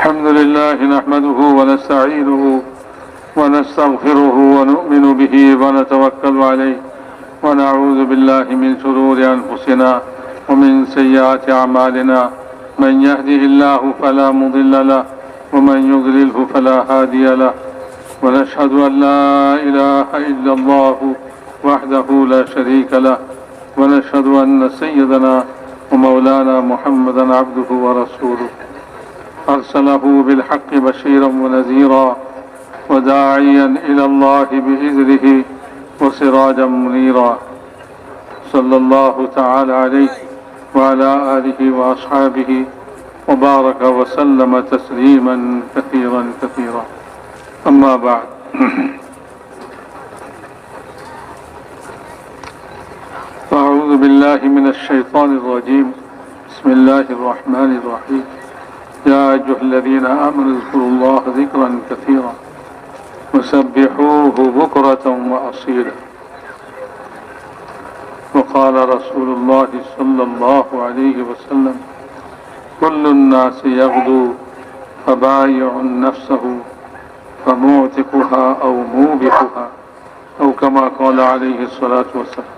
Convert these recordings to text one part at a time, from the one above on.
الحمد لله نحمده ونستعينه ونستغفره ونؤمن به ونتوكل عليه ونعوذ بالله من شرور أنفسنا ومن سيئات أعمالنا من يهده الله فلا مضل له ومن يضلله فلا هادي له ونشهد أن لا إله إلا الله وحده لا شريك له ونشهد أن سيدنا ومولانا محمدا عبده ورسوله أرسله بالحق بشيرا ونذيرا وداعيا إلى الله بإذنه وسراجا منيرا صلى الله تعالى عليه وعلى آله وأصحابه وبارك وسلم تسليما كثيرا كثيرا أما بعد أعوذ بالله من الشيطان الرجيم بسم الله الرحمن الرحيم يا أيها الذين آمنوا اذكروا الله ذكرا كثيرا وسبحوه بكرة وأصيلا وقال رسول الله صلى الله عليه وسلم كل الناس يغدو فبايع نفسه فموثقها أو موبقها أو كما قال عليه الصلاة والسلام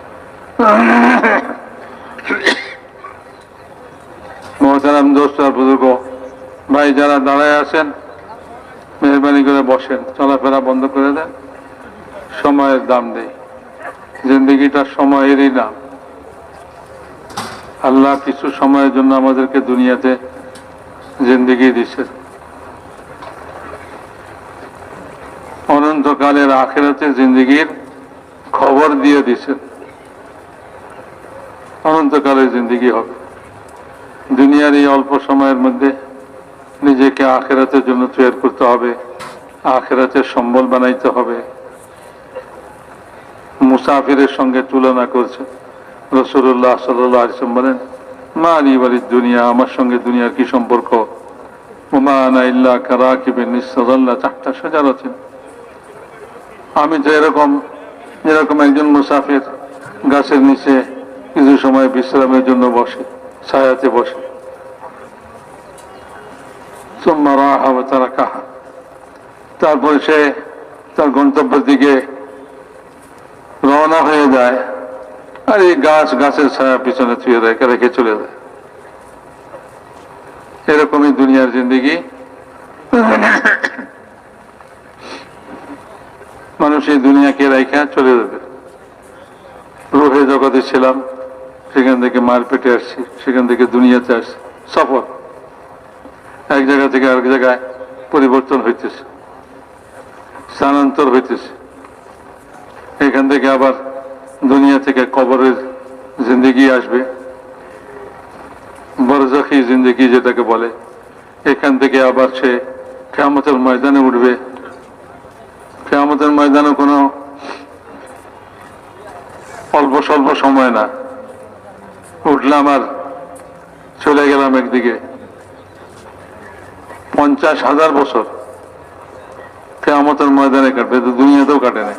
মোহতারাম দোস্ত আর বুজুর্গ ভাই যারা দাঁড়ায় আছেন মেহরবানি করে বসেন, চলাফেরা বন্ধ করে দেন, সময়ের দাম নেই। জিন্দগিটা সময়েরই নাম। আল্লাহ কিছু সময়ের জন্য আমাদেরকে দুনিয়াতে জিন্দগি দিচ্ছে, অনন্তকালের আখিরাতে জিন্দগির খবর দিয়ে দিচ্ছেন। অনন্তকালের জিন্দগি হবে। দুনিয়ার এই অল্প সময়ের মধ্যে নিজেকে আখিরাতের জন্য তৈরি করতে হবে, আখিরাতের সম্বল বানাইতে হবে। মুসাফিরের সঙ্গে তুলনা করছে রাসূলুল্লাহ সাল্লাল্লাহু আলাইহি ওয়াসাল্লাম বলেন, মা লি ওয়ালিদ দুনিয়া, আমার সঙ্গে দুনিয়ার কি সম্পর্ক? ওমা আনা ইল্লা কারাকিবিন ইসতাযাল্লা তাহতা শাজারাতিন, আমি তো যেরকম একজন মুসাফির গাছের নিচে কিছু সময় বিশ্রামের জন্য বসে, ছায়াতে বসে। তারপরে সে তার গন্তব্যের দিকে রওনা হয়ে যায়, আর এই গাছের ছায়া পিছনে ছুঁয়ে রেখে চলে যায়। এরকমই দুনিয়ার জিন্দেগি। মানুষ এই দুনিয়াকে রেখে চলে যাবে। রুহে জগতে ছিলাম, সেখান থেকে মারপেটে আসছি, সেখান থেকে দুনিয়াতে আসছি। সফর, এক জায়গা থেকে আরেক জায়গায় পরিবর্তন হইতেছে, স্থানান্তর হইতেছে। এখান থেকে আবার দুনিয়া থেকে কবরের জিন্দেগি আসবে, বরজাখি জিন্দেগি যেটাকে বলে। এখান থেকে আবার সে কিয়ামতের ময়দানে উঠবে। কিয়ামতের ময়দানে কোনো অল্প স্বল্প সময় না, উঠলাম আর চলে গেলাম একদিকে। 50,000 বছর কিয়ামতের ময়দানে কাটবে, তো দুনিয়াতেও কাটে না।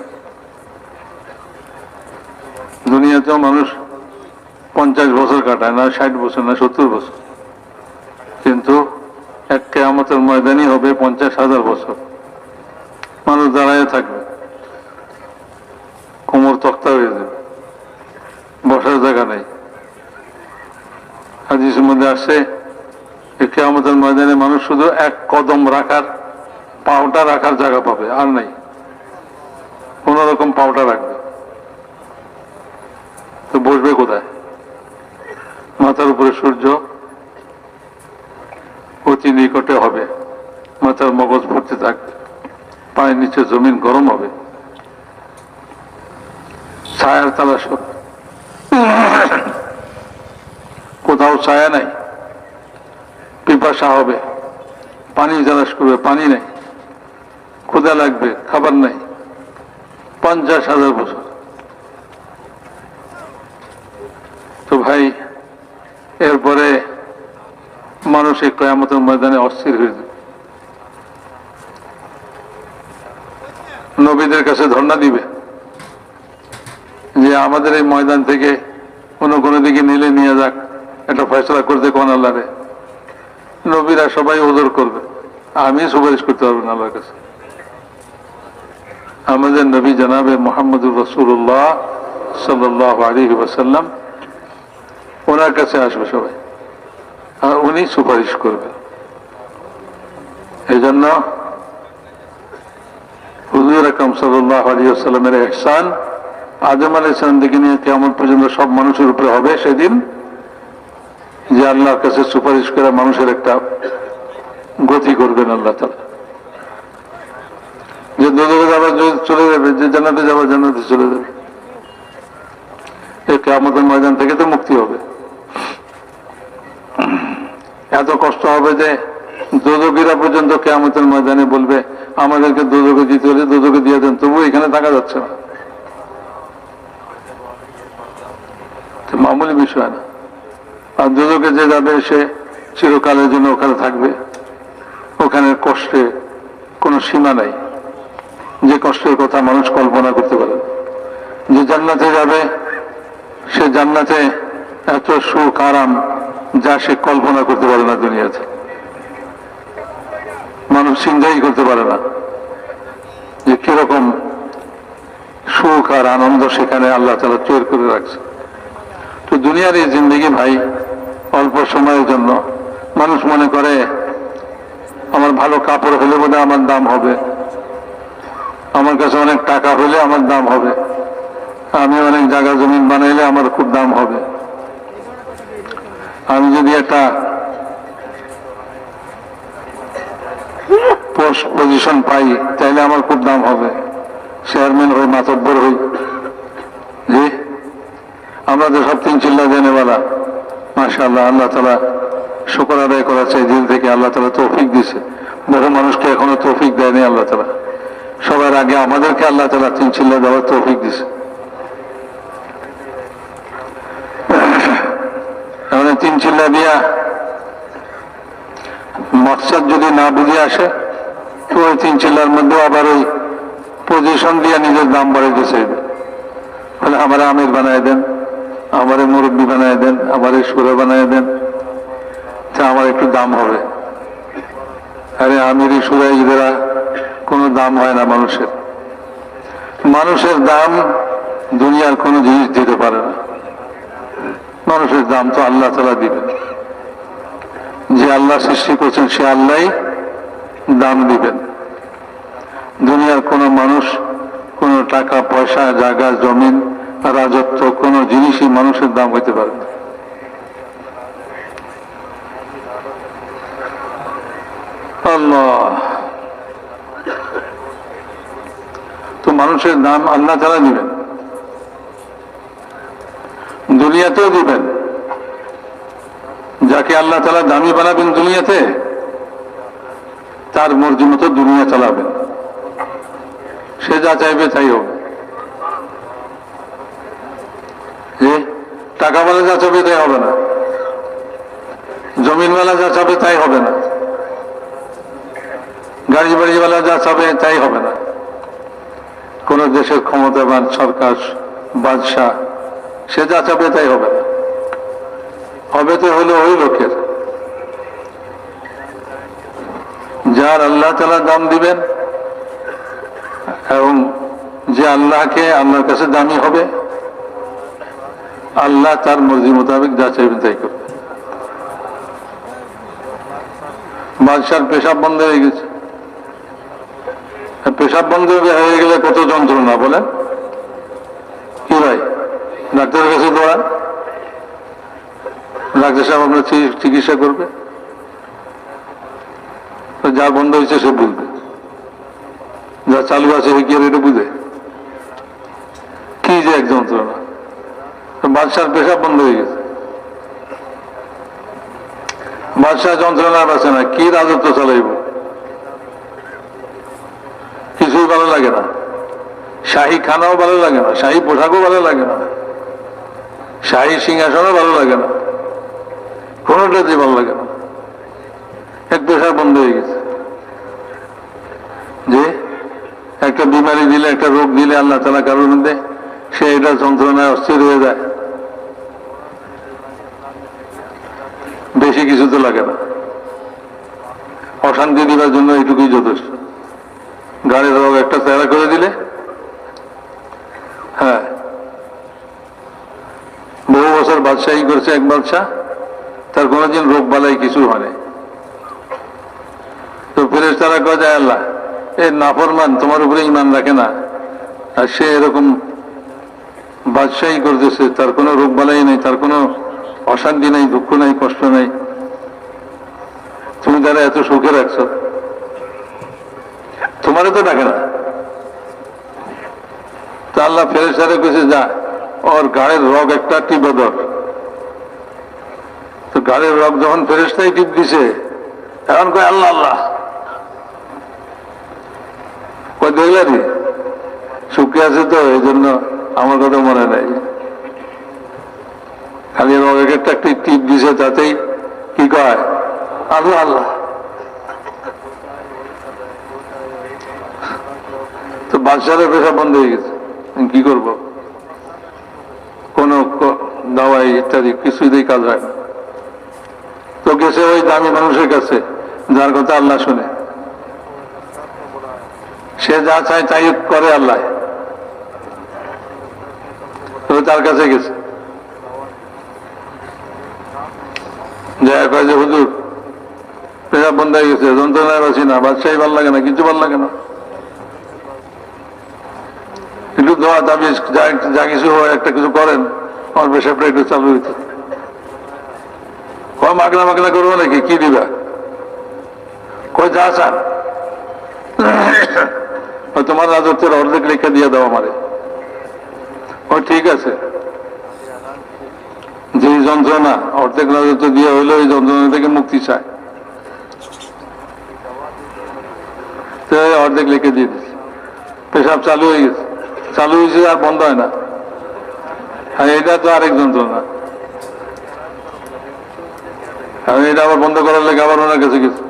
দুনিয়াতেও মানুষ 50 বছর কাটায় না, 60 বছর না, 70 বছর। কিন্তু এক কিয়ামতের ময়দানই হবে 50,000 বছর। মানুষ দাঁড়ায় থাকবে, কোমর তক্তা হয়ে যাবে, বসার জায়গা নেই। হাদিসের মধ্যে আসছে কিয়ামতের ময়দানে মানুষ শুধু এক কদম রাখার, পাওটা রাখার জায়গা পাবে, আর নাই। কোন রকম পাওটা রাখবে, তো বসবে কোথায়? মাথার উপরে সূর্য অতি নিকটে হবে, মাথার মগজ ভর্তি থাকবে, পায়ের নিচে জমিন গরম হবে, ছায়ার তালাশ হবে। কোথাও ছায়া নাই, পিপাসা হবে, পানি তালাশ করবে, পানি নেই, ক্ষুধা লাগবে, খাবার নাই। 50,000 বছর। তো ভাই, এরপরে মানুষ এই কিয়ামতের ময়দানে অস্থির হয়ে যাবে। নবীদের কাছে ধর্ণা দিবে যে আমাদের এই ময়দান থেকে কোনো দিকে নিলে নিয়ে যাক, এটা ফয়সলা করতে কোন আল্লাহরে। নবীরা সবাই ওজর করবে, আমি সুপারিশ করতে পারবো না আল্লাহর কাছে। আমাদের নবী জনাবে মুহাম্মদুর রাসূলুল্লাহ সাল্লাল্লাহু আলাইহি ওয়াসাল্লাম, ওনার কাছে আসবে সবাই, আর উনি সুপারিশ করবেন। এই জন্য হুজুর আকরাম সাল্লাল্লাহু আলাইহি ওয়াসাল্লামের ইহসান আদম আলাইহিস সালাম থেকে নিয়ে কিয়ামত পর্যন্ত সব মানুষের উপরে হবে সেদিন, যে আল্লাহর কাছে সুপারিশ করে মানুষের একটা গতি করবেন আল্লাহ তাআলা। যে দোজখে যাবার চলে যাবে, যে জান্নাতে যাবার জান্নাতে চলে যাবে। এই কিয়ামতের ময়দান থেকে তো মুক্তি হবে। এত কষ্ট হবে যে দোজখীরা পর্যন্ত কিয়ামতের ময়দানে বলবে আমাদেরকে দোজখে দিতে হলে দোজখে দিয়ে দেন, তবু এখানে থাকা যাচ্ছে না। মামুলি বিষয় না। আর দোজখে যে যাবে সে চিরকালের জন্য ওখানে থাকবে। ওখানে কষ্টে কোনো সীমা নাই, যে কষ্টের কথা মানুষ কল্পনা করতে পারে। যে জান্নাতে যাবে সে জান্নাতে এত সুখ আরাম যা সে কল্পনা করতে পারে না দুনিয়াতে, মানুষ চিন্তাই করতে পারে না যে কিরকম সুখ আর আনন্দ সেখানে আল্লাহ তাআলা তৈরি করে রাখছে। তো দুনিয়ার এই জিন্দেগি ভাই অল্প সময়ের জন্য। মানুষ মনে করে আমার ভালো কাপড় হলে বোধহয় আমার দাম হবে, আমার কাছে অনেক টাকা হলে আমার দাম হবে, আমি অনেক জায়গা জমিন বানাইলে আমার খুব দাম হবে, আমি যদি একটা পোস্ট পজিশন পাই তাইলে আমার খুব দাম হবে, চেয়ারম্যান হই, মাতব্বর হই। জি, আমরা তো সব তিন চিল্লা জেনেওয়ালা। মাশাআল্লাহ, আল্লাহ তাআলা শুকর আদায় করা চাই দিল থেকে। আল্লাহ তাআলা তৌফিক দিছে, বহু মানুষকে এখনো তৌফিক দেয়নি আল্লাহ তাআলা। সবার আগে আমাদেরকে আল্লাহ তাআলা তিন চিল্লা দেওয়ার তৌফিক দিছে। মানে তিন চিল্লা দিয়া মকসদ যদি না বুঝে আসে তো ওই তিন চিল্লার মধ্যে আবার ওই পজিশন দিয়ে নিজের দাম বাড়াইতে চাইবে। বলে আমার আমির বানায় দেন, আমারে মুরব্বী বানায় দেন, আমার সুরে বানায় দেন, তা আমার একটু দাম হবে। আরে আমির সুরাইদেরা কোনো দাম হয় না মানুষের। মানুষের দাম দুনিয়ার কোনো জিনিস দিতে পারে না। মানুষের দাম তো আল্লাহ তাআলা দিবেন। যে আল্লাহ সৃষ্টি করছেন সে আল্লাহই দাম দিবেন। দুনিয়ার কোনো মানুষ, কোনো টাকা পয়সা, জায়গা জমিন, রাজত্ব, কোনো জিনিসই মানুষের দাম হইতে পারে না। আল্লাহ, তো মানুষের দাম আল্লাহ তাআলা দিবেন, দুনিয়াতেও দিবেন। যাকে আল্লাহ তাআলা দামি বানাবেন দুনিয়াতে, তার মর্জি মতো দুনিয়া চালাবেন, সে যা চাইবে তাই হবে। যে টাকাওয়ালা যা চাবে তাই হবে না, জমিনওয়ালা যা চাবে তাই হবে না, গাড়ি বাড়িওয়ালা যা চাবে তাই হবে না। কোন দেশের ক্ষমতাবান সরকার, বাদশাহ, সে যা চাবে তাই হবে না। হবে তো হলো ওই লোকের যার আল্লাহ তাআলা দাম দিবেন, এবং যে আল্লাহকে, আল্লাহর কাছে দামি হবে, আল্লাহ তার মর্জি মোতাবেক যা চাইবেন তাই করবে। বাদশার পেশাব বন্ধ হয়ে গেছে, পেশাব বন্ধ হয়ে গেলে কত যন্ত্রণা বলেন কি ভাই? ডাক্তারের কাছে দৌড়ান, ডাক্তার সাহেব আপনার চিকিৎসা করবে। যা বন্ধ হয়েছে সে বুঝবে, যা চালু আছে সে কি আর এটা বুঝে? কি যে এক যন্ত্রণা! বাদশার পেশাব বন্ধ হয়ে গেছে, বাদশাহ যন্ত্রণা আছে না, কি রাজত্ব চালাইব? কিছুই ভালো লাগে না, শাহী খানাও ভালো লাগে না, শাহী পোশাকও ভালো লাগে না, শাহী সিংহাসনও ভালো লাগে না, কোনোটাতেই ভালো লাগে না। এক পেশা বন্ধ হয়ে গেছে। যে একটা বিমারি দিলে, একটা রোগ দিলে আল্লাহ তাআলা কারোর মধ্যে, সে এটা যন্ত্রণায় অস্থির হয়ে যায়। বেশি কিছু তো লাগে না, অশান্তি দিবার জন্য এইটুকুই যথেষ্ট। গাড়ির রোগ একটা চেহারা করে দিলে, হ্যাঁ, বহু বছর বাদশাহী করছে এক বাদশাহ, তার কোনোদিন রোগ বালাই কিছু হয়নি। তো ফেরেশতারা কয় যায়, আল্লাহ, এই নাফরমান তোমার উপরে ঈমান রাখে না, আর সে এরকম বাদশাহী করতেছে, তার কোনো রোগ বালাই নেই, তার কোনো অশান্তি নেই, দুঃখ নেই, কষ্ট নেই, তুমি তারা এত সুখে রাখছো, তোমারও তো ডাকে না। তা আল্লাহ ফেরেশতারে কইছে, যা ওর গাড়ির রগ একটা টিপে ধর। তো গাড়ির রগ যখন ফেরেশতাই টিপ দিছে, এখন কয় আল্লাহ আল্লাহ, কয় দেখলারি সুখে আছে তো, এই জন্য আমার কথা মনে নাই, খালি রগ একটা টিপ দিছে, তাতেই কি কয় আল্লাহ আল্লাহ। তো বাদশাহের পেশা বন্ধ হয়ে গেছে, কি করব, কোন দাওয়াই ইত্যাদি কিছুতেই কাজ হয় না। তো গেছে ওই দামি মানুষের কাছে, যার কথা আল্লাহ শুনে, সে যা চায় তাই করে আল্লাহ। তো তার কাছে গেছে, যা কয় যে হুজুর পেশা বন্ধ হয়ে গেছে, যন্ত্রণায় বাঁচি না, বাদশাহী ভাল লাগে না, কিছু ভাল লাগে না, একটু দোয়া দাবি যা কিছু হয় একটা কিছু করেন, আমার পেশাবটা একটু চালু হইতে। কয় মাগনা মাগনা করবো নাকি, কি দিবা, কয় যা চান, তোমার রাজত্বের অর্ধেক লেখা দিয়ে দাও আমারে। ও ঠিক আছে, যে যন্ত্রণা অর্ধেক রাজত্ব দিয়ে হইলো, এই যন্ত্রণা থেকে মুক্তি চায়, অর্ধেক লিখে দিয়ে দিচ্ছে, পেশাব চালু হয়ে গেছে, চালু হয়েছে আর বন্ধ হয় না। হ্যাঁ, এটা তো আরেক যন্ত্রণা, এটা আবার বন্ধ করার লেগে আবার ওনার কাছে গেছে,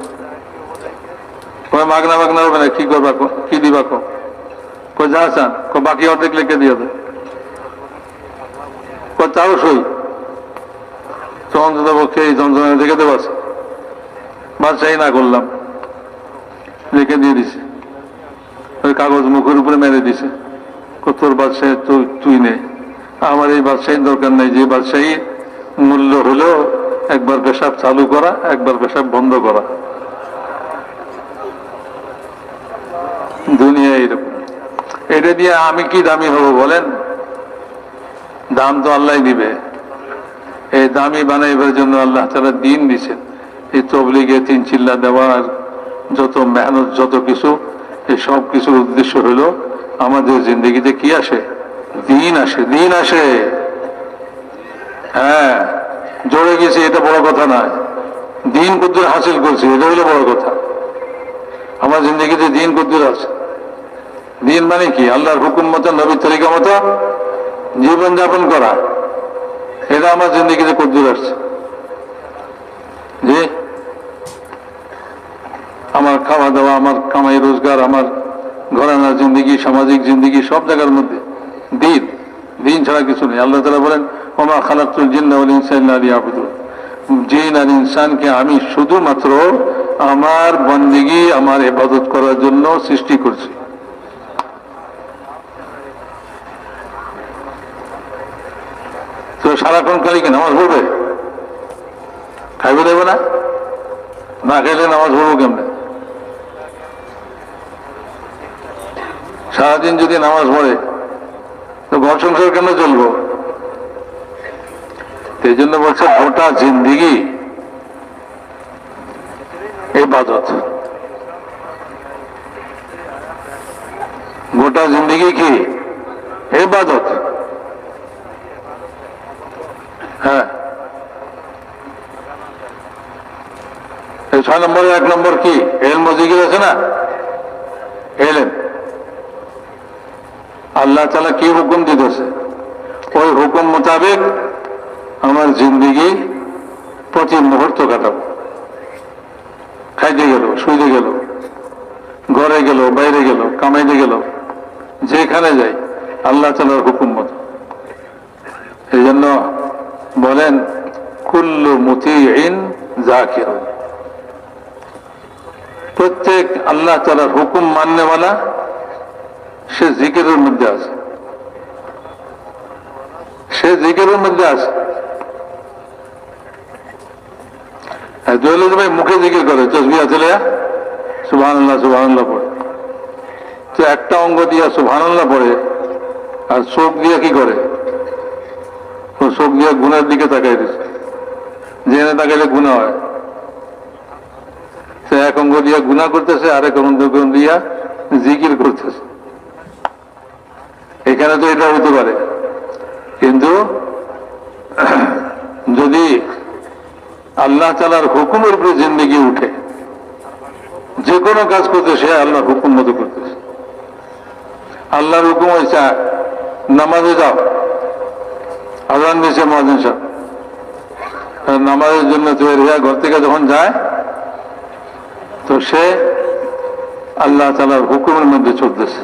মাগনা মাগনা হবে না, কি করবা, কি দিবা, যা চান, বাকি অর্ধেক লিখে দিয়ে দেয়, তাও সই, অন্তত পক্ষে এই যন্ত্রণা দেখে দেবো, বাদশাহী না করলাম, লিখে দিয়ে দিছে, ওই কাগজ মুখের উপরে মেরে দিছে, তোর বাদশাহী তুই নে, আমার এই বাদশাহীর দরকার নেই, যে বাদশাহী মূল্য হলো একবার পেশাব চালু করা, একবার পেশাব বন্ধ করা। দুনিয়া এরকম, এটা দিয়ে আমি কি দামি হব বলেন, দাম তো আল্লাহ দিবে। এই দামি বানাইবার জন্য আল্লাহ তাআলা দিন দিছেন, এই তবলিগে তিন চিল্লা দেওয়ার যত মেহনত, যত কিছু, এই সব কিছুর উদ্দেশ্য হলো আমাদের জিন্দগিতে কি আসে, দিন আসে, দিন আসে। হ্যাঁ, জড়ে গেছি এটা বড় কথা নয়, দিন কদ্দুর হাসিল করছি এটা হলো বড় কথা। আমার জিন্দগিতে দিন কদ্দুর আছে, দিন মানে কি, আল্লাহর হুকুম মতো, নবীর তরিকা মতো জীবনযাপন করা, এটা আমার জিন্দগিতে কদ্দুর আসছে। যে আমার খাওয়া দাওয়া, আমার কামাই রোজগার, আমার ঘরানা জিন্দগি, সামাজিক জিন্দগি, সব জায়গার মধ্যে দিন, দিন ছাড়া কিছু নেই। আল্লাহ তাআলা বলেন, ওমা খালাকতুল জিন্না ওয়াল ইনসা ইল্লা লিয়াবুদুন, জিন আর ইনসানকে আমি শুধুমাত্র আমার বন্দেগী, আমার ইবাদত করার জন্য সৃষ্টি করছি। তো সারাক্ষণ খালি কি নামাজ পড়বে, খাইবে দেবে না, না খাইলে নামাজ পড়বো কেমনে? সারাদিন যদি নামাজ পড়ে তো ঘর সংসার কেন চলবো? এই জন্য বলছে গোটা জিন্দিগি ইবাদত, গোটা জিন্দিগি কি ইবাদত। হ্যাঁ, এই 6 নম্বরে 1 নম্বর কি এলম জিকির আছে না, এলেম। আল্লাহ তাআলা কি হুকুম দিতেছে, ওই হুকুম মোতাবেক আমার জিন্দিগি প্রতি মুহূর্ত কাটাবো। খাইতে গেল, শুইতে গেল, ঘরে গেল, বাইরে গেল, কামাইতে গেল, যেখানে যাই আল্লাহ তাআলার হুকুম মতো। এই জন্য বলেন কুল্লু মুতিইন যাকিরুন, প্রত্যেক আল্লাহ তাআলার হুকুম মাননেওয়ালা সে জিকিরের মধ্যে আছে, সে জিকিরের মধ্যে আছে। ভাই মুখে জিকির করে, তসবিহ চলে সুবহানাল্লাহ সুবহানাল্লাহ পড়ে, তো একটা অঙ্গ দিয়া সুবহানাল্লাহ পড়ে, আর চোখ দিয়ে কি করে, চোখ দিয়ে গুনার দিকে তাকাই দিচ্ছে, জেনে তাকাইলে গুনাহ হয়। সে এক অঙ্গ দিয়া গুনাহ করতেছে, আরেক অঙ্গ দিয়া জিকির করতেছে। এখানে তো এটা হতে পারে, কিন্তু যদি আল্লাহ তাআলার হুকুমের উপরে জিন্দেগি উঠে, যে কোনো কাজ করতে সে আল্লাহর হুকুম মতো করতেছে। আল্লাহর হুকুম হয়েছে নামাজে যাও, আযান দিয়েছে মুয়াজ্জিন সাহেব, নামাজের জন্য তৈরি হয়ে ঘর থেকে যখন যায়, তো সে আল্লাহ তাআলার হুকুমের মধ্যে চলতেছে,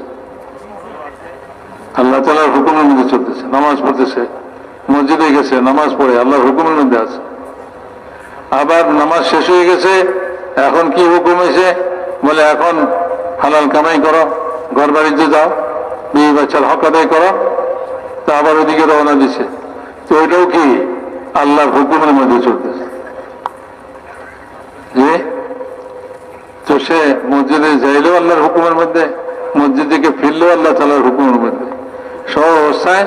আল্লাহ তাআলার হুকুমের মধ্যে চলতেছে, নামাজ পড়তেছে, মসজিদে গেছে, নামাজ পড়ে আল্লাহর হুকুমের মধ্যে আছে। আবার নামাজ শেষ হয়ে গেছে, এখন কি হুকুম হয়েছে, বলে এখন হালাল কামাই করো, ঘর বাড়িতে যাও, বিবি বাচ্চার হক আদায় করো, তা আবার ওইদিকে রওনা দিছে। তো ওইটাও কি আল্লাহর হুকুমের মধ্যে চলতেছে। যে তো সে মসজিদে যাইলেও আল্লাহর হুকুমের মধ্যে, মসজিদ থেকে ফিরলেও আল্লাহ তাআলার হুকুমের মধ্যে, সব অবস্থায়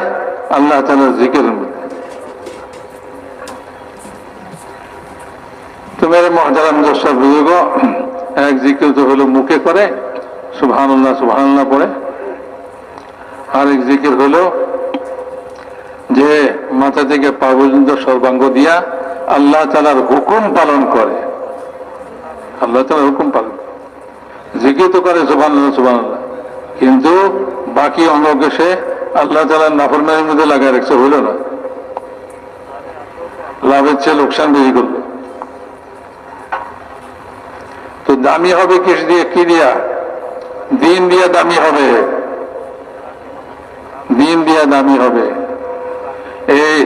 আল্লাহ তাআলার জিকিরের মধ্যে। তো মেরে মুহতারাম দর্শক বুজুর্গ, এক জিকির তো হলো মুখে করে সুবহানাল্লাহ সুবহানাল্লাহ পড়ে, আরেক জিকির হলো যে মাথা থেকে পা পর্যন্ত সর্বাঙ্গ দিয়া আল্লাহ তাআলার হুকুম পালন করে, আল্লাহ তাআলার হুকুম পালন। জিকির তো করে সুবহানাল্লাহ সুবহানাল্লাহ, কিন্তু বাকি অঙ্গকে সে আল্লাহ তাআলার নাফরমানির মধ্যে লাগায় রাখছে, হইল না, লাভের চেয়ে লোকসান বেশি করলো। তো দামি হবে কিস দিয়ে, কি দিয়া, দিন দিয়া দামি হবে, দিন দিয়া দামি হবে। এই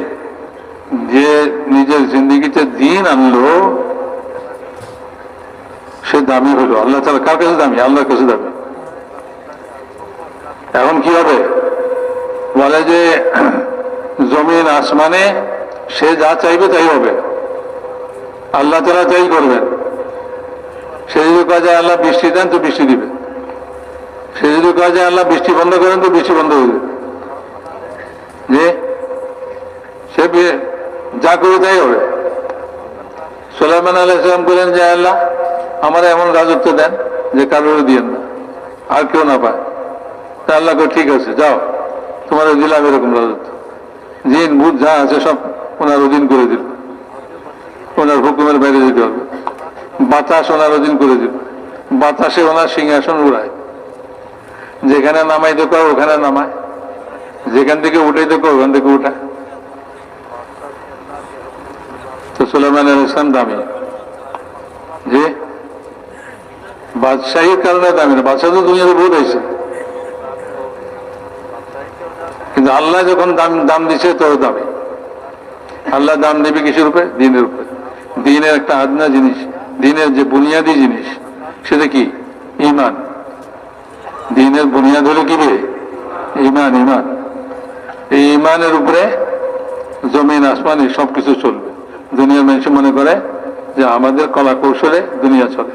যে নিজের জিন্দগিতে দিন আনলো সে দামি হলো। আল্লাহ তাআলা কার কাছে দামি? আল্লাহর কাছে দামি। এখন কি হবে, বলে যে জমিন আসমানে সে যা চাইবে তাই হবে, আল্লাহ তাআলা তাই করবেন। সে যদি কাজে আল্লাহ বৃষ্টি দেন তো বৃষ্টি দিবে, সে যদি কাজে আল্লাহ বৃষ্টি বন্ধ করেন তো বৃষ্টি বন্ধ হয়ে যাবে। যে সে যা করে তাই হবে। সুলাইমান আলাইহিস সালাম বলেন যে আল্লাহ আমার এমন রাজত্ব দেন যে কারোর দিয়েন না, আর কেউ না পায়। তা আল্লাহ কই ঠিক আছে, যাও তোমার দিলাম এরকম রাজত্ব, জিন ভূত যা আছে সব ওনার অধীন করে দিল, ওনার হুকুমের বাইরে যেতে হবে। বাতাস ওনার অধীন করে দিল, বাতাসে ওনার সিংহাসন উড়ায়, যেখানে নামাইতে কয় ওখানে নামায়, যেখান থেকে উঠাইতে কয় ওখান থেকে উঠায়। তো সুলাইমান আলাইহিস সালাম দামি, যে বাদশাহীর কারণে দামি না, বাদশাহ তো দুনিয়াতে বহুত হয়েছে, কিন্তু আল্লাহ যখন দাম দিচ্ছে তো দামি। আল্লাহ দাম দেবে কিসের উপরে? দিনের উপরে। দিনের একটা আদনা জিনিস, দিনের যে বুনিয়াদী জিনিস সেটা কি? ঈমান। দিনের বুনিয়াদ হলো কি রে? ঈমান। ঈমান, এই ঈমানের উপরে জমিন আসমানে সবকিছু চলবে। দুনিয়ার মানুষ মনে করে যে আমাদের কলা কৌশলে দুনিয়া চলে,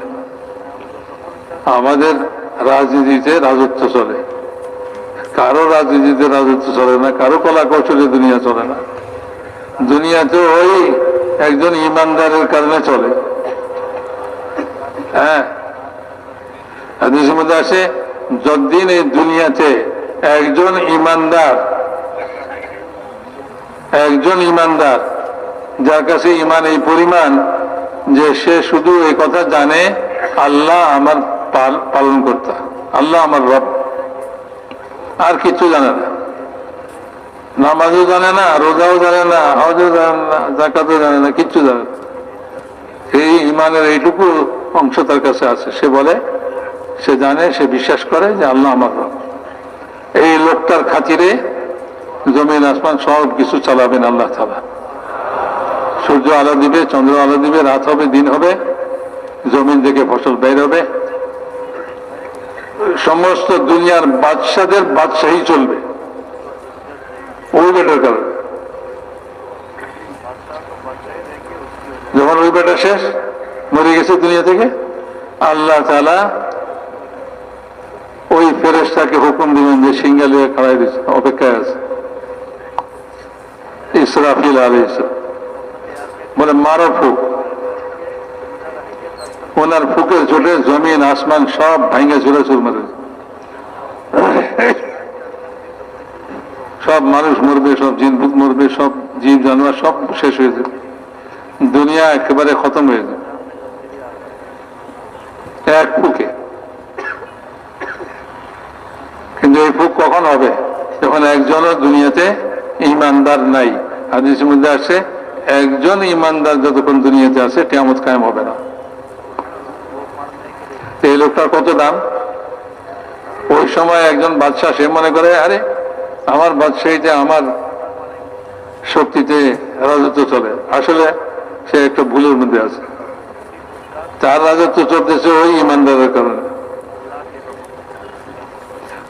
আমাদের রাজনীতিতে রাজত্ব চলে। কারো রাজনীতিতে রাজত্ব চলে না, কারো কলা কৌশলে দুনিয়া চলে না। দুনিয়া তো ওই একজন ইমানদারের কারণে চলে। হ্যাঁ, হাদিসের মধ্যে আসে যতদিন এই দুনিয়াতে একজন ইমানদার যার কাছে ইমান এই পরিমাণ যে সে শুধু এই কথা জানে আল্লাহ আমার পালন কর্তা, আল্লাহ আমার রব, আর কিছু জানে না, নামাজও জানে না, রোজাও জানে না, হজও জানে না, যাকাতও জানে না, কিচ্ছু জানে না। এই ইমানের এইটুকু অংশ তার কাছে আছে। সে বলে, সে জানে, সে বিশ্বাস করে যে আল্লাহ আমার রব। এই লোকটার খাতিরে জমিন আসমান সব কিছু চালাবেন আল্লাহ তাআলা। সূর্য আলো দিবে, চন্দ্র আলো দিবে, রাত হবে, দিন হবে, জমিন থেকে ফসল বের হবে, সমস্ত দুনিয়ার বাদশাদের বাদশাহী চলবে ওই বেটার কারণে। যখন ওই বেটা শেষ মরে গেছে দুনিয়া থেকে, আল্লাহ তাআলা ওই ফেরেশতাকে হুকুম দিবেন যে সিংহালিয়া খাড়াই দিচ্ছে, অপেক্ষায় আছে। ইসরাফিল আলাইহিস সালাম বলে মারো ফুক, ওনার ফুকের চোটে জমিন আসমান সব ভাঙে চুরে চুর মারে, সব মানুষ মরবে, সব জিনভূত মরবে, সব জীব জানোয়ার সব শেষ হয়ে যাবে, দুনিয়া একেবারে খতম হয়ে যাবে এক ফুকে। কিন্তু এই ফুক কখন হবে? যখন একজনও দুনিয়াতে ঈমানদার নাই। হাদিসের মধ্যে আছে একজন ঈমানদার যতক্ষণ দুনিয়াতে আছে কিয়ামত কায়েম হবে না। এই লোকটার কত দাম? ওই সময় একজন বাদশা সে মনে করে আরে আমার বাদশাহীতে আমার শক্তিতে রাজত্ব চলে, আসলে সে একটা ভুলের মধ্যে আছে। তার রাজত্ব চলতেছে ওই ঈমানদারের কারণে।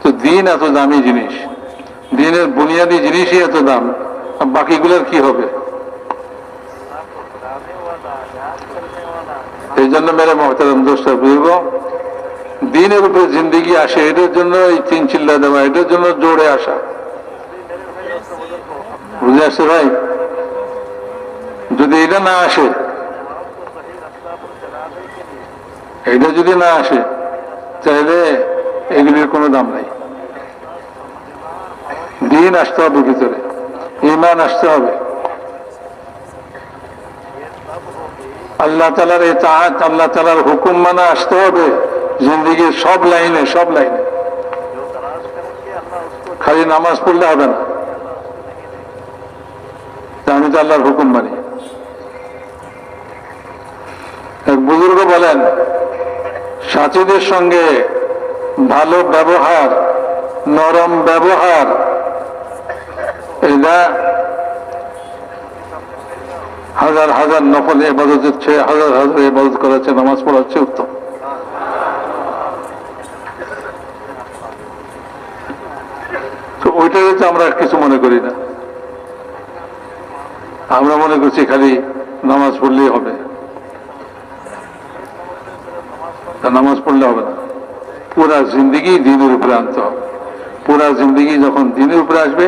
তো দিন এত দামি জিনিস, দিনের বুনিয়াদী জিনিসই এত দাম, বাকিগুলোর কি হবে? এই জন্য মেরে মহতারাম দোস্ত বুঝব, দিনের উপরে জিন্দিগি আসে, এটার জন্য এই তিন চিল্লা দেওয়া, এটার জন্য জোরে আসা। বুঝে আসছে ভাই? যদি এটা না আসে, এটা যদি না আসে তাহলে এগুলির কোনো দাম নাই। দিন আসতে হবে ভিতরে, ঈমান আসতে হবে, আল্লাহ তাআলার ইতাআত, আল্লাহ তাআলার হুকুম মানা আসতে হবে জিন্দেগির সব লাইনে, সব লাইনে। খালি নামাজ পড়লে হবে না, আমি তো আল্লাহর হুকুম মানি। এক বুজুর্গ বলেন সাথীদের সঙ্গে ভালো ব্যবহার, নরম ব্যবহার, এটা হাজার হাজার নফল ইবাদতের চেয়ে, হাজার হাজার ইবাদত করার চেয়ে নামাজ পড়ার চেয়ে উত্তম। তো ওইটাই তো আমরা কিছু মনে করি না, আমরা মনে করছি খালি নামাজ পড়লেই হবে। নামাজ পড়লে হবে না, পুরা জিন্দগি দিনের উপরে আনতে হবে। পুরা জিন্দগি যখন দিনের উপরে আসবে,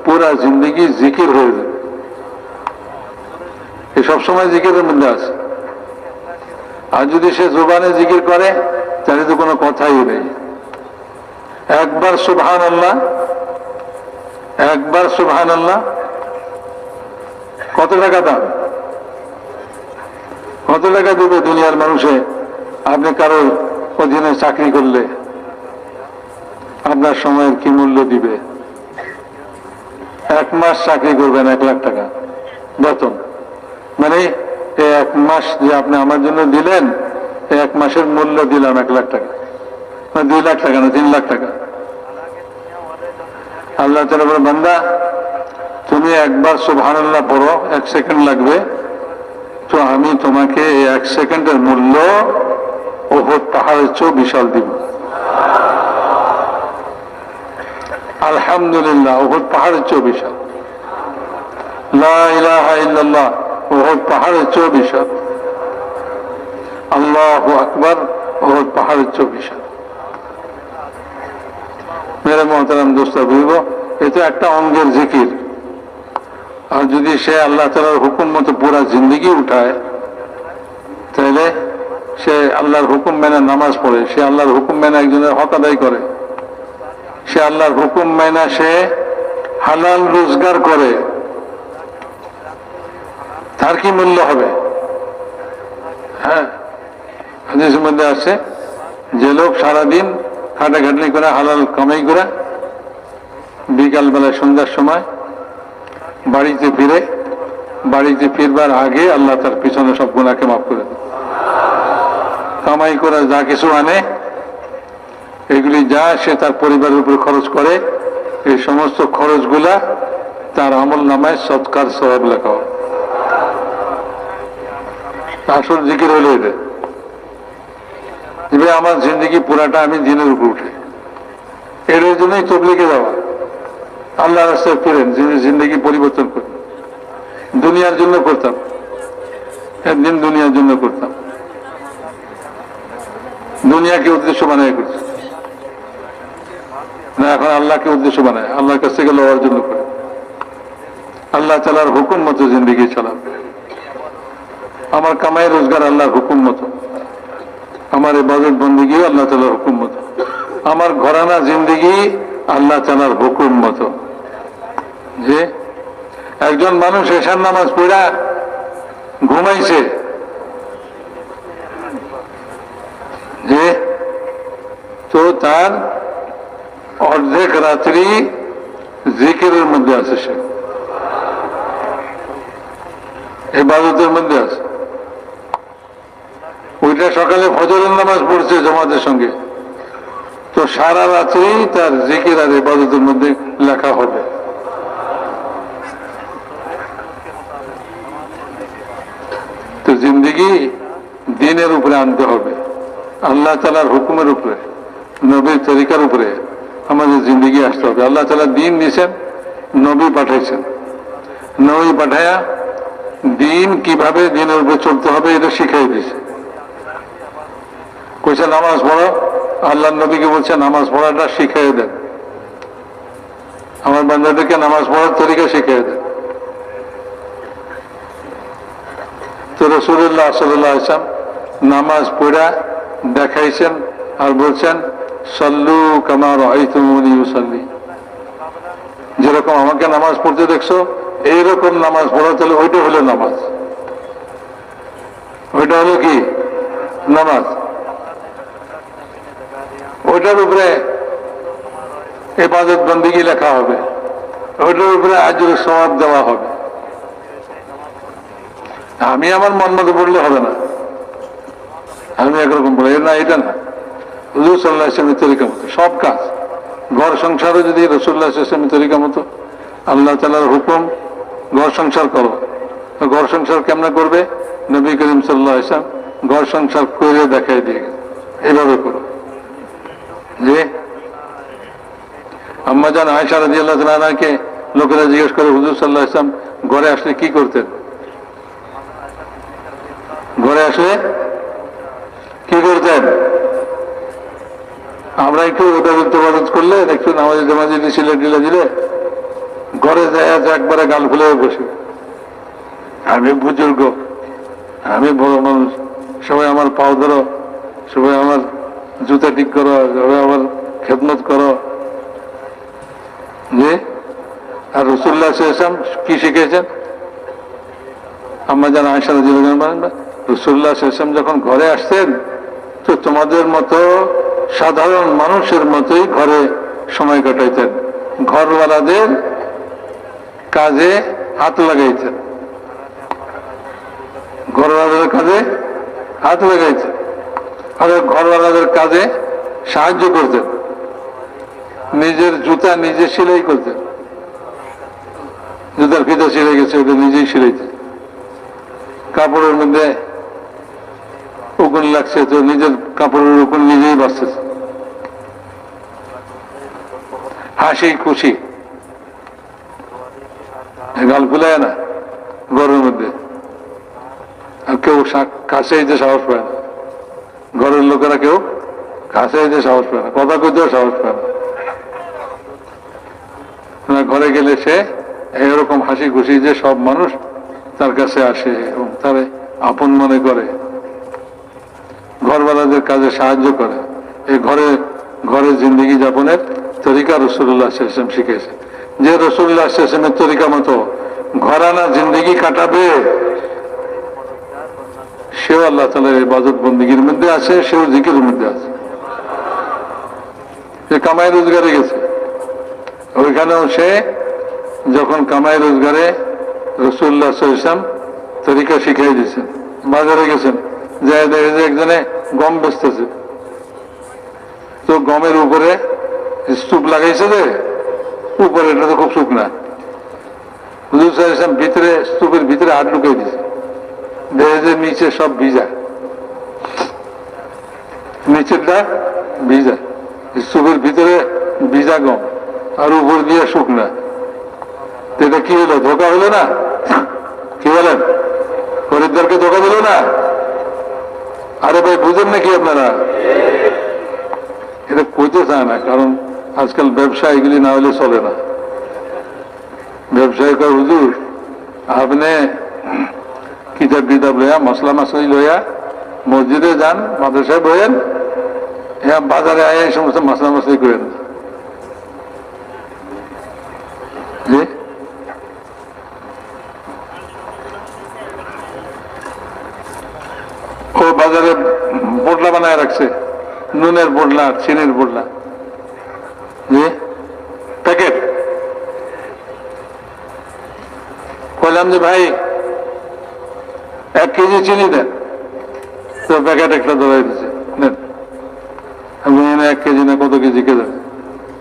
পুরা জিন্দগি জিকির হয়ে যাবে। এ সবসময় জিকিরের মধ্যে আছে। আর যদি সে জবানে জিকির করে তাহলে তো কোনো কথাই নেই। একবার সুবহানাল্লাহ, একবার সুবহানাল্লাহ কত টাকা দাম? কত টাকা দেবে দুনিয়ার মানুষে? আপনি কারোর অধীনে চাকরি করলে আপনার সময়ের কি মূল্য দিবে? 1 মাস চাকরি করবেন 1 লাখ টাকা বেতন, মানে এই 1 মাস যে আপনি আমার জন্য দিলেন, এই 1 মাসের মূল্য দিলাম 1 লাখ টাকা, 2 লাখ টাকা না 3 লাখ টাকা। আল্লাহ তাআলা বলেন বান্দা তুমি একবার সুবহানাল্লাহ পড়ো, 1 সেকেন্ড লাগবে, তো আমি তোমাকে এই 1 সেকেন্ডের মূল্য উহুদ পাহাড়ের চেয়ে বিশাল দিব। আলহামদুলিল্লাহ, উহুদ পাহাড়ের চেয়ে বিশাল। লা ইলাহা ইল্লাল্লাহ, উহুদ পাহাড়ের চেয়ে বিশাল। আল্লাহু আকবার, উহুদ পাহাড়ের চেয়ে বিশাল। মেরে মহতারাম দোস্ত বুঝব, এটা একটা অঙ্গের জিকির। আর যদি সে আল্লাহ তাআলার হুকুম মতো পুরা জিন্দগি উঠায়, তাহলে সে আল্লাহর হুকুম মেনে নামাজ পড়ে, সে আল্লাহর হুকুম মেনে একজনের হক আদায় করে, সে আল্লাহর হুকুম মেনে সে হালাল রোজগার করে, তার কি মূল্য হবে? হ্যাঁ, হাদিসের মধ্যে আছে যে লোক সারাদিন খাটাখাটনি করে হালাল কামাই করে বিকালবেলায় সন্ধ্যার সময় বাড়িতে ফিরে, বাড়িতে ফিরবার আগে আল্লাহ তার পিছনে সব গুনাহকে মাফ করে দেয়। কামাই করে যা কিছু আনে, এগুলি যা সে তার পরিবারের উপর খরচ করে, এই সমস্ত খরচগুলা তার আমল নামায় সৎকার সওয়াব লেখা হয়। আসল জিকির হলো এটা। যে আমার জিন্দগি পুরাটা আমি দিনের উপর উঠে, এর জন্যই তবলিগে যাওয়া। আল্লাহ রাস্তায় ফিরেন, জিন্দগি পরিবর্তন করি। দুনিয়ার জন্য করতাম, একদিন দুনিয়ার জন্য করতাম, দুনিয়াকে উদ্দেশ্য বানায় করছি না, এখন আল্লাহকে উদ্দেশ্য বানায়, আল্লাহর কাছ থেকে লওয়ার জন্য করে। আল্লাহ তাআলার হুকুম মতো জিন্দগি চালাম। আমার কামাই রোজগার আল্লাহর হুকুম মতো, আমার ইবাদত বন্দেগী আল্লাহ তাআলার হুকুম মতো, আমার ঘরানা জিন্দগি আল্লাহ তাআলার হুকুম মতো। যে একজন মানুষ এশার নামাজ পড়া ঘুমাইছে, যে তো তার অর্ধেক রাত্রি জিকিরের মধ্যে আছে, সে ইবাদতের মধ্যে আছে। ওইটা সকালে ফজরের নামাজ পড়ছে জামাতের সঙ্গে, তো সারা রাত্রি তার জিকির আর ইবাদতের মধ্যে লেখা হবে। তো জিন্দগি দিনের উপরে আনতে হবে, আল্লাহ তাআলার হুকুমের উপরে, নবীর তরিকার উপরে আমাদের জিন্দগি আসতে হবে। আল্লাহ তাআলা দিন দিয়েছেন, নবী পাঠাইছেন, নবী পাঠায়া দিন কিভাবে দিনের উপরে চলতে হবে এটা শিখাই দিয়েছে। কইছে নামাজ পড়ো, আল্লাহ নবীকে বলছে নামাজ পড়াটা শিখাই দেন, আমার বান্দাদেরকে নামাজ পড়ার তরিকা শিখাই দেন। তো রাসূলুল্লাহ সাল্লাল্লাহু আলাইহি ওয়াসাল্লাম নামাজ পড়া দেখাইছেন আর বলছেন সাল্লু কামা রাআইতুমুনি উসাল্লি, যেরকম আমাকে নামাজ পড়তে দেখছো এইরকম নামাজ পড়া, তাহলে ওইটা হলো নামাজ, ওইটা হলো কি নামাজ। ওইটার উপরে ইবাদত বন্দেগী লেখা হবে, ওইটার উপরে আজর সওয়াব দেওয়া হবে। আমি আমার মন মতো পড়লে হবে না, আমি একরকম বলি না, এটা না, হুজুর সাল্লাল্লাহু আলাইহি ওয়াসাল্লামের তরিকা মতো সব কাজ। ঘর সংসারও যদি রাসূলুল্লাহ সাল্লাল্লাহু আলাইহি ওয়াসাল্লামের তরিকা মতো আল্লাহ তাআলার হুকুম, ঘর সংসার করো, ঘর সংসার কেমনে করবে? নবী করিম সাল্লাল্লাহু আলাইহি ওয়াসাল্লাম ঘর সংসার করে দেখাই দিয়ে এইভাবে করো। যে আম্মা জান আয়েশা রাদিয়াল্লাহু তাআলা আনহাকে লোকেরা জিজ্ঞেস করে হুজুর সাল্লাল্লাহু আলাইহি ওয়াসাল্লাম ঘরে আসলে কি করতেন? ঘরে আসলে কি করতেন? আমরা একটু ইবাদত করলে, একটু নামাজে জামাজি ঢিলা দিলে ঘরে যায় একবারে গাল ফুলে বসে, আমি বুজুর্গ, আমি বড় মানুষ, সবাই আমার পাও ধরো, সবাই আমার জুতা ঠিক করো, সবাই আমার খেদমত করো। যে আর রাসূলুল্লাহ সাল্লাল্লাহু আলাইহি ওয়াসাল্লাম কি শিখেছেন? আম্মা জান আয়েশা রাদিয়াল্লাহু আনহা রাসূলুল্লাহ সাল্লাল্লাহু আলাইহি ওয়াসাল্লাম যখন ঘরে আসতেন তো তোমাদের মতো সাধারণ মানুষের মতোই ঘরে সময় কাটাইতেন, ঘরওয়ালাদের কাজে হাত লাগাইতেন, ঘরওয়ালাদের কাজে হাত লাগাইতেন, আর ঘরওয়ালাদের কাজে সাহায্য করতেন, নিজের জুতা নিজে সেলাই করতেন, জুতার ফিতা ছিঁড়ে গেছে ওটা নিজেই সেলাইতেন, কাপড়ের মধ্যে উকুন লাগছে তো নিজের কাপড়ের উকুন নিজেই বাঁচতেছে, হাসি খুশি, গাল ফুলায় না ঘরের মধ্যে, আর কেউ কাছে যেতে সাহস পায় না, ঘরের লোকেরা কেউ কাছে যেতে সাহস পায় না, কথা কইতেও সাহস পায় না। ঘরে গেলে সে এরকম হাসি খুশি যে সব মানুষ তার কাছে আসে এবং তার আপন মনে করে, ঘরওয়ালাদের কাজে সাহায্য করে। এই ঘরে জিন্দগি যাপনের তরিকা রাসূলুল্লাহ সাল্লাল্লাহু আলাইহি ওয়াসাল্লাম শিখেছে। যে রাসূলুল্লাহ সাল্লাল্লাহু আলাইহি ওয়াসাল্লামের তরিকা মতো ঘরানা জিন্দগি কাটাবে সেও আল্লাহ তাআলার ইবাদত বন্দেগীর মধ্যে আছে, সেও জিকিরের মধ্যে আছে। সে কামাই রোজগারে গেছে, ওইখানেও সে যখন কামাই রোজগারে রাসূলুল্লাহ সাল্লাল্লাহু আলাইহি ওয়াসাল্লাম তরিকা শিখাই দিয়েছেন। বাজারে গেছেন, যায় দেখে যে একজনে গম বেচতেছে, তো গমের উপরে স্তূপ লাগাইছে, যে উপরে এটা তো খুব শুকনা, হুজুর সাল্লাল্লাহু আলাইহি ওয়াসাল্লাম ভিতরে স্তূপের ভিতরে হাত ঢুকাই দিয়েছে, দেখে যে নিচে সব ভিজা। নিচেরটা ভিজা, সুপের ভিতরে ভিজা গম আর উপর দিয়ে শুকনা। এটা কি হলো? ধোকা হলো না? কি বলেন? খরিদ্দারকে ধোকা দিল না? আরে ভাই বুঝেন নাকি আপনারা? এটা কইতে চায় না, কারণ আজকাল ব্যবসা এগুলি না হলে চলে না। ব্যবসায়ী কয় হুজুর আপনি কিতাব কিতাব লইয়া মশলা মাসলি লইয়া মসজিদে যান, মাদ্রাসায় বইয়েন, হ্যাঁ বাজারে আয় এই সমস্ত মশলা মাসলি করেন জি। ও বাজারে বোটলা বানায় রাখছে, নুনের বোটলা, চিনির বোটলা, জি প্যাকেট। বললাম যে ভাই 1 কেজি চিনি দেন, তো প্যাকেট একটা ধরাই দিচ্ছে, নেন। আমি 1 কেজি না কত কেজি কে দেন,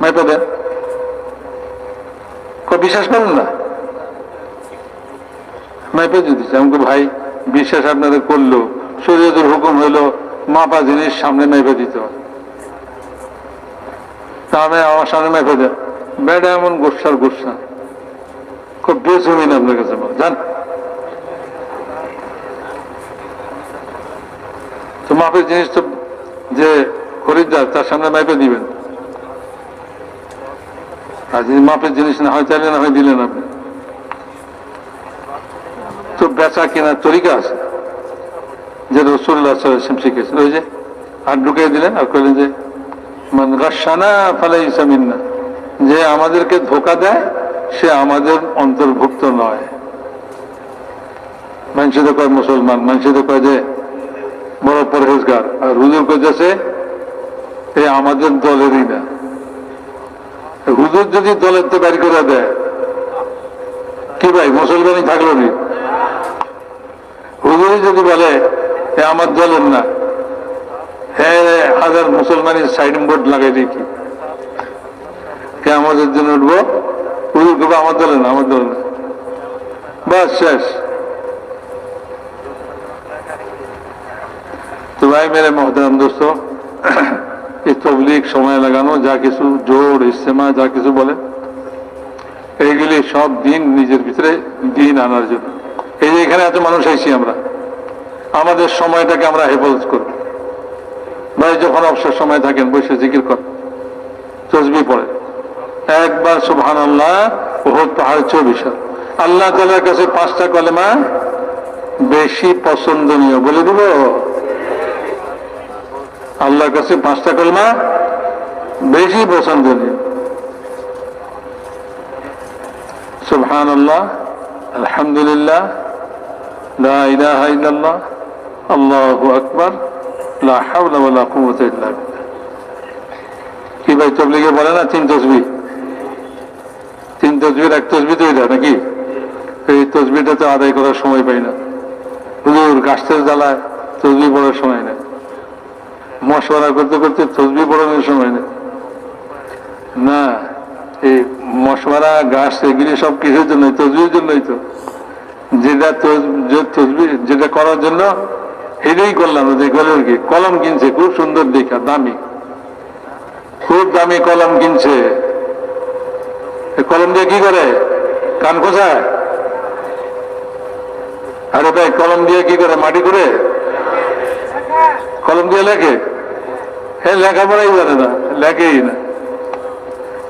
মাইপা দেন। বিশ্বাস করেন না? মাইপা দিচ্ছে। আমাকে ভাই বিশ্বাস আপনাদের করলো, শরীয়তের হুকুম হইলো মাপা জিনিস সামনে মাইপা দিতে হয়, তা আমি আমার সামনে মাইপা দেন। বেড়া এমন গোসার গোসা, খুব বেজমিন আপনার কাছে জান। তো মাপের জিনিস তো যে খরিদ্দার তার সামনে মাইপে দিবেন, আর যদি মাপের জিনিস না হয় তাহলে না হয় দিলেন আপনি। তো বেচা কেনার তরিকা আছে যে রাসূলুল্লাহ সাল্লাল্লাহু আলাইহি ওয়াসাল্লাম শিখেছেন, ওই যে আর ঢুকিয়ে দিলেন আর কইলেন যে মান গাশানা ফালাইসা মিন্না, যে আমাদেরকে ধোকা দেয় সে আমাদের অন্তর্ভুক্ত নয়। মানুষ তো কয় মুসলমান, মানুষ তো কয় যে বড় পরহেজগার, আর হুজুর কইতেছে এ আমাদের দলেরই না। হুজুর যদি দলের তো বাড়ি করে দেয় কি ভাই মুসলমানই থাকলো নি? হুজুরই যদি বলে এ আমার দলের না, হ্যাঁ হাজার মুসলমানের সাইন বোর্ড লাগাই দিই কে আমাদের জন্য উঠবো, হুজুর কবে আমার দলে না, আমার দল না, বাস শেষ। তো ভাই মেরে মহতারাম দোস্ত, এই তবলিগ সময় লাগানো যা কিছু জোর ইস্তেমা যা কিছু বলে, এইগুলি সব দিন নিজের ভিতরে দিন আনার জন্য। এই যে এখানে এত মানুষ আইছি আমরা, আমাদের সময়টাকে আমরা হেফাজত করব। ভাই যখন অবসর সময় থাকেন বসে জিকির কর, তসবিহ পড়ে, একবার সুবহানাল্লাহ উহুদ পাহাড় 24। আল্লাহ তাআলার কাছে 5টা কলেমা বেশি পছন্দনীয়, বলে দিব আল্লাহর কাছে 5টা কলেমা বেশি পছন্দনীয়। সুবহানাল্লাহ, আলহামদুলিল্লাহ, লা ইলাহা ইল্লাল্লাহ, আল্লাহু আকবার, লা হাওলা ওয়ালা কুওয়াতা ইল্লা বিল্লাহ। কি ভাই তাবলীগে বলে না 3 তাসবিহ? 3 তাসবিহের 1 তাসবিহ তো এটা নাকি? এই তাসবিহটা তো আদায় করার সময় পাই না। হুজুর গাছের জ্বালায় তাসবিহ পড়ার সময় নেই, মশওয়ারা করতে করতে তাসবিহ পড়ানোর সময় নেই। না, এই মশওয়ারা গাছ এগুলি সব কিসের জন্য? তাসবিহের জন্যই তো। যেটা করার জন্য এটাই করলাম। যে কি কলম কিনছে খুব সুন্দর দেখা, দামি, খুব দামি কলম কিনছে, কলম দিয়ে কি করে? কান খোঁচায়। আরে ভাই কলম দিয়ে কি করে? মাটি করে কলম দিয়ে লেখে? হ্যাঁ লেখাপড়াই জানে না, লেখেই না।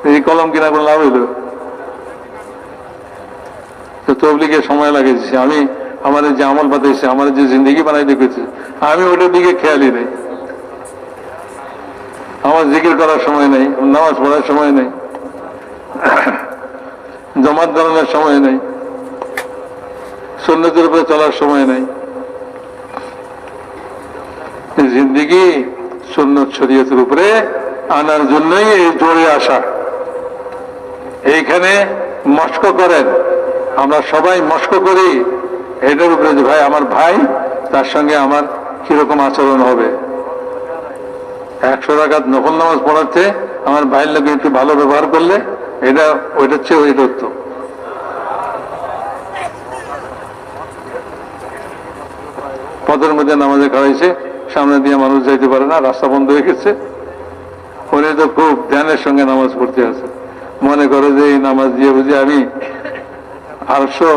এই কলম কিনা কোনো লাভ হইল? তো তবলিগে সময় লাগিয়েছি আমি, আমাদের যে আমল বাতাইছে, আমাদের যে জিন্দগি বানাই দেখেছি, আমি ওটার দিকে খেয়ালই নেই। আমার জিকির করার সময় নেই, নামাজ পড়ার সময় নেই, জমাত দাঁড়ানোর সময় নেই, সুন্নতের উপরে চলার সময় নেই। জিন্দগি সুন্নত শরীয়তের উপরে আনার জন্যই এই জোরে আসা। এইখানে মস্ক করেন, আমরা সবাই মস্ক করি এটার উপরে যে ভাই আমার ভাই, তার সঙ্গে আমার কিরকম আচরণ হবে। 100 রাকাত নফল নামাজ পড়াচ্ছে আমার ভাইয়ের লোকে একটু ভালো ব্যবহার করলে এটা ওইটার চেয়ে ওইটা হতো। পথের মধ্যে নামাজে খাওয়াইছে, সামনে দিয়ে মানুষ যাইতে পারে না, রাস্তা বন্ধ হয়ে গেছে। উনি তো খুব ধ্যানের সঙ্গে নামাজ পড়তে আছে, মনে করে যে এই নামাজ দিয়ে বুঝি আমি 800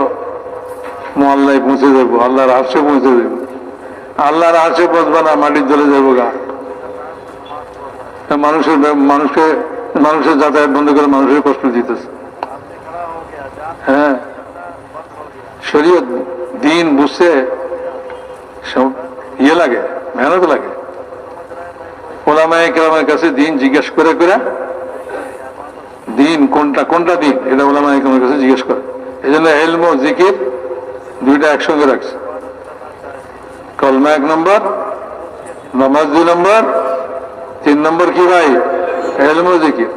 মহল্লায় পৌঁছে যাবো, আল্লাহর আরশে পৌঁছে দেবো। আল্লাহর আরশে পৌঁছবে না, মাটির জলে যাবো গা। মানুষের যাতায়াত বন্ধ করে মানুষের কষ্ট দিতেছে। হ্যাঁ, শরীয়ত দিন বুঝতে সব লাগে, মেহনত লাগে। ওলামায়ে কেরামের কাছে দিন জিজ্ঞেস করে করে দিন কোনটা দিন, এটা ওলামায়ে কেরামের কাছে জিজ্ঞেস করে। এই জন্য ইলম ও জিকির দুইটা একসঙ্গে রাখছে। কলমা 1 নম্বর, নামাজ 2 নম্বর, 3 নম্বর কি ভাই? ইলম ও জিকির।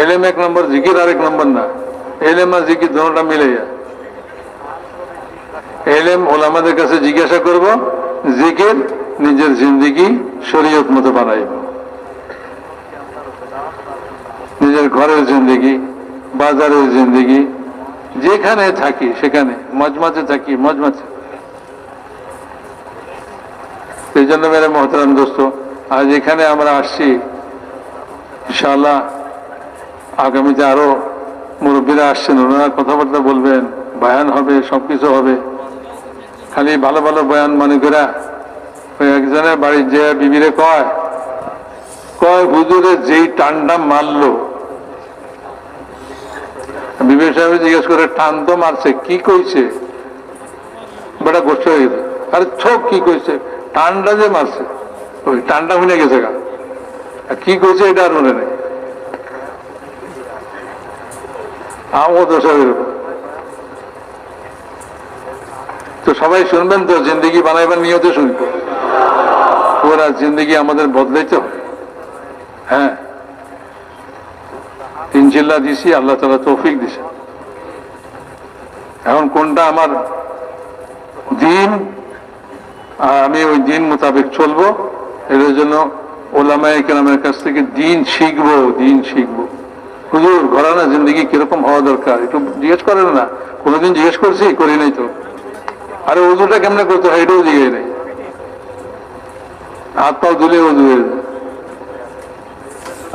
ইলম 1 নম্বর, জিকির আর 1 নম্বর না। ইলম আর জিকির দুটোটা মিলে যায়। ইলম ওলামাদের কাছে জিজ্ঞাসা করব, জিকির নিজের জিন্দেগি শরীয়ত মতো বানাইব। নিজের ঘরের জিন্দেগি, বাজারের জিন্দেগি, যেখানে থাকি সেখানে, মজমাতে থাকি মজমাতে। এই জন্য মেরে মহতারাম দোস্ত, আজ এখানে আমরা আসছি, ইনশাআল্লাহ আগামীতে আরো মুরব্বীরা আসছেন, ওনারা কথাবার্তা বলবেন, বয়ান হবে, সবকিছু হবে। খালি ভালো ভালো বয়ান মনে করা ওই একজনের বাড়ির যে বিবিরে কয় হুজুরে যেই টানটা মারলো, বিবি সাহেব জিজ্ঞেস করে টান তো মারছে, কি কইছে? বেটা গোষ্ঠ হয়ে গেছে, আরে ছোক কি কইছে? টানটা যে মারছে, ওই টানটা শুনে গেছে গা, কি কইছে এটা আর মনে নেই। আমও দোষ এরকম। তো সবাই শুনবেন তো, জিন্দগি বানাইবার নিয়তে শুনবো। পুরা জিন্দগি আমাদের বদলাইতে হবে। হ্যাঁ, 3 চিল্লা দিছি, আল্লাহ তাআলা তৌফিক দিছে। এখন কোনটা আমার দিন, আমি ওই দিন মোতাবেক চলবো। এর জন্য ওলামায়ে কেরামের কাছ থেকে দিন শিখবো। হুজুর ঘরানা জিন্দগি কিরকম হওয়া দরকার একটু জিজ্ঞেস করেন না? কোনোদিন জিজ্ঞেস করছি? করি নাই তো। আরে উজুটা কেমনে করতে হয় এটাও জিজ্ঞেস নেই। হাত পাও ধুলে উজু হয়ে যায়।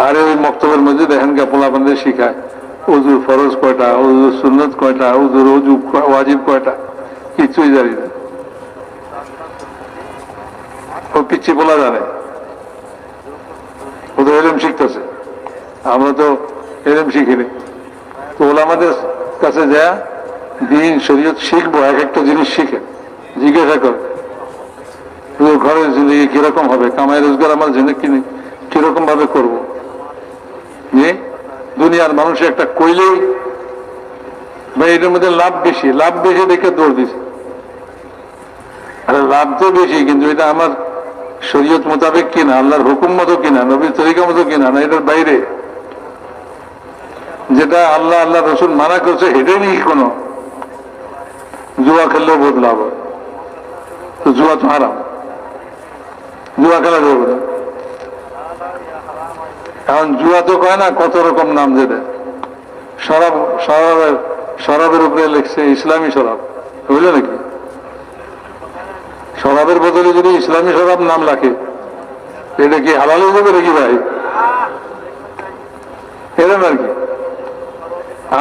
আরে ওই মক্তবের মধ্যে দেখেন পোলাপানদের শিখায় উজুর ফরজ কয়টা, উজুর সুন্নত কয়টা, উজুর ওয়াজিব কয়টা, কিছুই জানি না। ও পিচ্ছি বলা জানে, ও তো এলম শিখতেছে, আমরা তো এলম শিখিনি। তো ওলামাদের কাছে যা দিন শরীয়ত শিখবো, এক একটা জিনিস শিখে জিজ্ঞাসা করে ঘরের জিন্দগি কিরকম হবে, কামাই রোজগার আমার জিন্দগি কিরকম ভাবে করবো। দুনিয়ার মানুষের একটা কইলেই ভাই এটার মধ্যে লাভ বেশি দেখে দৌড় দিছে। আরে লাভ তো বেশি, কিন্তু এটা আমার শরীয়ত মোতাবেক কিনা, আল্লাহর হুকুম মতো কিনা, নবীর তরিকা মতো কিনা, না এটার বাইরে যেটা আল্লাহ রসুল মানা করছে হেঁটে নেই। কোনো জুয়া খেললেও বহুত লাভ হয়, তো জুয়া তো হারাম, জুয়া খেলা যাবে না। এখন জুয়া তো কয় না কত রকম নাম, যেটা শরাবের উপরে লিখছে ইসলামী শরাব, বুঝলো নাকি? শরাবের বদলে যদি ইসলামী শরাব নাম রাখে, এটা কি হালাল হয়ে যাবে নাকি ভাই? এরকম আর কি।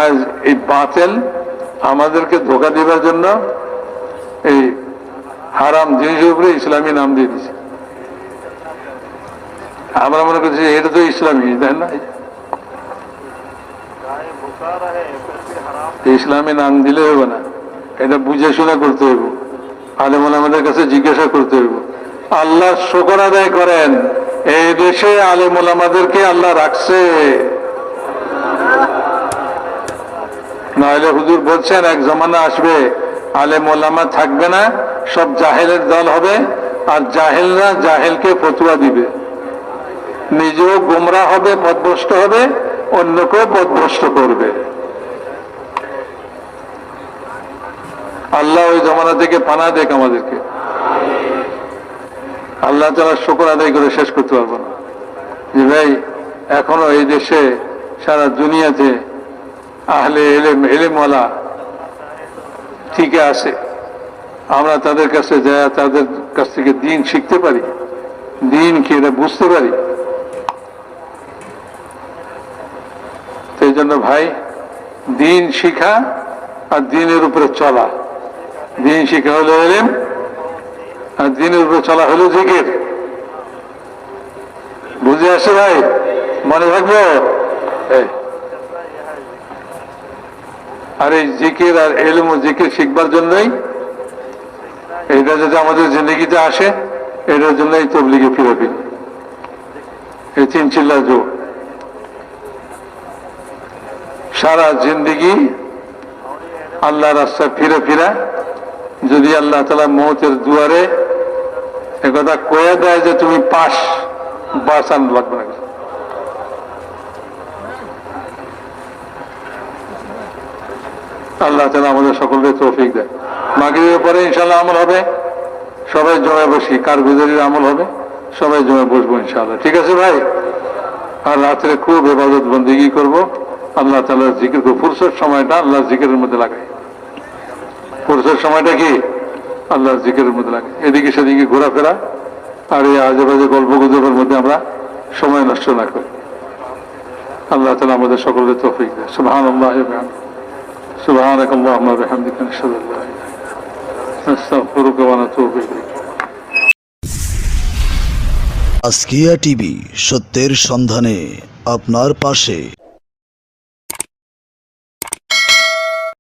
আজ এই বাতিল আমাদেরকে ধোঁকা দেবার জন্য এই হারাম জিনিসের উপরে ইসলামী নাম দিয়ে দিচ্ছে। আমরা মনে করছি এটা তো ইসলামী, তাই না? ইসলামী নাম দিলে হবে না, এটা বুঝে শুনে করতে হইব, আলেম ওলামাদের কাছে জিজ্ঞাসা করতে হইব। আল্লাহ শুকর আদায় করেন, এই দেশে আলেম ওলামাদেরকে আল্লাহ রাখছে। নাহলে হুজুর বলছেন এক জমানা আসবে আলেম ওলামা থাকবে না, সব জাহেলের দল হবে, আর জাহেলরা জাহেলকে ফতুয়া দিবে, নিজেও গোমরাহ হবে, পথভ্রষ্ট হবে, অন্যকেও পথভ্রষ্ট করবে। আল্লাহ ওই জমানা থেকে পানা দেখ আমাদেরকে। আল্লাহ তাআলা শুকর আদায় করে শেষ করতে পারবো না যে ভাই এখনো এই দেশে সারা দুনিয়াতে আহলে এলেমওয়ালা ঠিক আছে। আমরা তাদের কাছে যাই, তাদের কাছ থেকে দিন শিখতে পারি, দিন কি এটা বুঝতে পারি। সেই জন্য ভাই, দিন শিখা আর দিনের উপরে চলা, দিন শিখা হলো ইলম আর দিনের উপরে চলা হলো জিকির। বুঝে আসে ভাই? মনে রাখবো। আর এই জিকির আর ইলম ও জিকির শিখবার জন্যই, এটা যদি আমাদের জিন্দগিতে আসে, এটার জন্যই তবলিগে ফিরে এই তিন চিল্লা যোগ। সারা জিন্দগি আল্লাহ রাস্তায় ফিরে ফিরা যদি আল্লাহ তাআলা মওতের দুয়ারে একথা কয়ে দেয় যে তুমি পাস, বাস আন লাগবে না। আল্লাহ তাআলা আমাদের সকলকে তৌফিক দেয়। মাগরিবের পরে ইনশাআল্লাহ আমল হবে, সবাই জমে বসি, কারগুজারির আমল হবে, সবাই জমে বসবো ইনশাআল্লাহ। ঠিক আছে ভাই? আর রাত্রে খুব ইবাদত বন্দেগী করবো, আল্লাহ তাআলার জিকির করবো। ফুরসত সময়টা আল্লাহ জিকিরের মধ্যে লাগাই। ফুরসত সময়টা কি? আল্লাহ জিকিরের মধ্যে লাগাই। এদিকে সেদিকে ঘোরাফেরা আর এই আজে বাজে গল্প গুজবের মধ্যে আমরা সময় নষ্ট না করি। আল্লাহ তাআলা আমাদের সকলকে তৌফিক দেয়। সুবহানাল্লাহি ওয়া বিহামদিহি, সুবহানাকাল্লাহুম্মা ওয়া বিহামদিকা, নাশহাদু আল্লা ইলাহা ইল্লা আনতা, নাস্তাগফিরুকা ওয়া নাতুবু ইলাইক। আজকিয়া টিভি, সত্যের সন্ধানে আপনার পাশে।